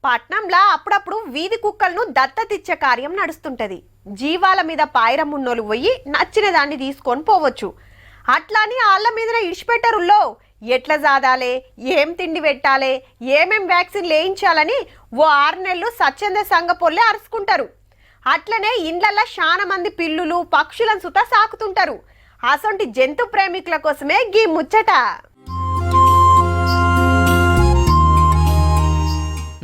పట్నంలా అప్పుడప్పుడు వీధి కుక్కలను దత్తతిచ్చే కార్యం నడుస్తుంటది. జీవాల మీద పాయిరం ఉన్నోళ్ళు పోయి నచ్చిన దాన్ని తీసుకొని పోవచ్చు. అట్లాని వాళ్ళ మీద ఇడిచిపెట్టరుల్లో ఎట్లా జాదాలే, ఏం తిండి పెట్టాలి, ఏమేం వ్యాక్సిన్ వేయించాలని ఓ 6 నెలలు స్వచ్ఛంద సంఘ పొల్లే అరుచుకుంటారు. అట్లనే ఇండ్లల్లో చాలా మంది పిల్లులు పక్షులను సుతా సాకుతుంటారు. అసొంటి జంతు ప్రేమికుల కోసమే గీ ముచ్చట.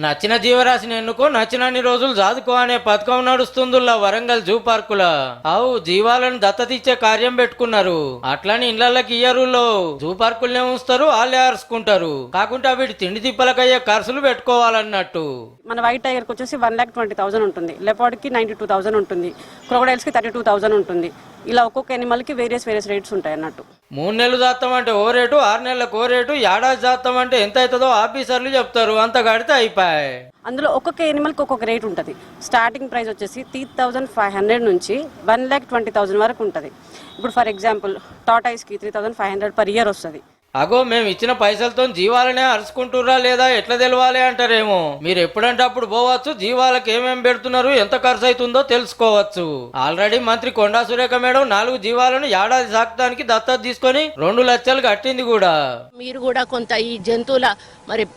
నచ్చిన జీవరాశిని ఎన్నుకో, నచ్చినన్ని రోజులు జాదుకో అనే పథకం నడుస్తుందిలా వరంగల్ జూ పార్కులా. అవు జీవాలను దత్తతిచ్చే కార్యం పెట్టుకున్నారు. అట్లని ఇళ్లకి ఇయ్యరులో జూ పార్కులనే ఉంచుతారు, వాళ్ళే అరుచుకుంటారు. కాకుంటే వీటి తిండి తిప్పలకయ్యే ఖర్చులు పెట్టుకోవాలన్నట్టు. మన వైట్ టైగర్ కి వచ్చేసి 1,20,000 ఉంటుంది, లెపార్డ్ కి 92,000 ఉంటుంది, క్రొకడైల్స్ కి 32,000 ఉంటుంది. ఇలా ఒక్కొక్క ఎనిమల్ కి వేరియస్ రేట్స్ ఉంటాయి అన్నట్టు. 3 నెలలు జాతామంటే ఓ రేటు, 6 నెలలకు ఓ రేటు, ఏడాది జాతామంటే ఎంత అవుతుందో ఆఫీసర్లు చెప్తారు. అంత కడితే అయిపోయి. అందులో ఒక్కొక్క ఎనిమల్ కి ఒక్కొక్క రేట్ ఉంటుంది. స్టార్టింగ్ ప్రైస్ వచ్చేసి 3,500 నుంచి 1,20,000 వరకు ఉంటుంది. ఇప్పుడు ఫర్ ఎగ్జాంపుల్ టాటాయిస్ కి 3,500 పర్ ఇయర్ వస్తుంది. అగో మేము ఇచ్చిన పైసలతో జీవాలనే అరుచుకుంటుర్రా లేదా ఎట్లా తెలవాలి అంటారేమో. మీరు ఎప్పుడంటే అప్పుడు పోవచ్చు, జీవాలకు ఏమేమి పెడుతున్నారు, ఎంత ఖర్చు అవుతుందో తెలుసుకోవచ్చు. ఆల్రెడీ మంత్రి కొండా సురేఖ మేడం 4 జీవాలను ఏడాది సాకడానికి దత్తత తీసుకొని 2 లక్షలు కట్టింది కూడా. మీరు కూడా కొంత ఈ జంతువుల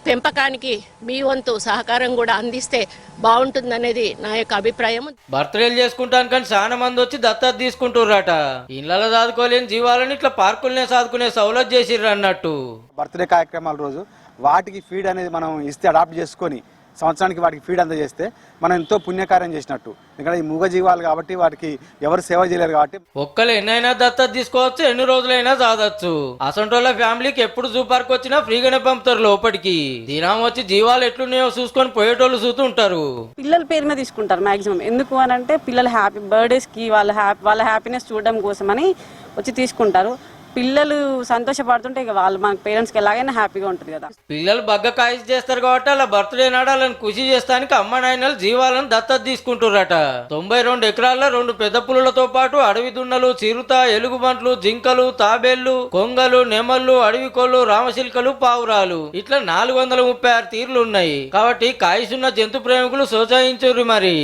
పెంపకానికి మీ వంతు సహకారం కూడా అందిస్తే బాగుంటుందనేది నా యొక్క అభిప్రాయం. బర్త్డేలు చేసుకుంటాను కానీ చాలా మంది వచ్చి దత్తత తీసుకుంటుర్రట. ఇళ్లలో సాదుకోలేని జీవాలను ఇట్లా పార్కులనే సాదుకునే సౌలత్ చేసిర్రు అన్నట్టు. బర్త్డే కార్యక్రమాల రోజు వాటికి ఫీడ్ అనేది మనం ఇస్తే అడాప్ట్ చేసుకొని సంవత్సరానికి వాటికి ఫీడ్ అందజేస్తే మనం ఎంతో పుణ్యకార్యం చేసినట్టు. ఇక్కడ ఈ మూగ జీవాలు కాబట్టి వాటికి ఎవరు సేవ చేయలేరు కాబట్టి ఒక్కరు ఎన్నైనా దత్తత తీసుకోవచ్చు, ఎన్ని రోజులైనా సాదచ్చు. అసంటోళ్ళ ఫ్యామిలీకి ఎప్పుడు జూ పార్క్ వచ్చినా ఫ్రీగానే పంపుతారు లోపలికి. దినం వచ్చి జీవాలు ఎట్లున్నాయో చూసుకొని పోయేటోళ్ళు చూస్తుంటారు. పిల్లల పేరు మీద తీసుకుంటారు మాక్సిమం. ఎందుకు అని అంటే పిల్లల బర్త్డేస్ కి వాళ్ళ హ్యాపీనెస్ చూడడం కోసమని వచ్చి తీసుకుంటారు. పిల్లలు సంతోషపడుతుంటే ఇక వాళ్ళు మన పేరెంట్స్కి ఎలాగైనా హ్యాపీగా ఉంటుంది కదా. పిల్లలు బగ్గ కాయస్ చేస్తారు కాబట్టి అలా బర్త్డే నాడు వాళ్ళని ఖుషి చేస్తానికి అమ్మ నాయనలు జీవాలను దత్తత తీసుకుంటుర్రట. 92 ఎకరాల్లో 2 పెద్ద పులులతో పాటు అడవి దున్నలు, చిరుత, ఎలుగుబంట్లు, జింకలు, తాబేళ్లు, కొంగలు, నెమళ్ళు, అడవి కోళ్లు, రామశిల్కలు, పావురాలు ఇట్లా 436 తీర్లు ఉన్నాయి. కాబట్టి కాయసున్న జంతు ప్రేమికులు సోచాయించుర్రు మరి.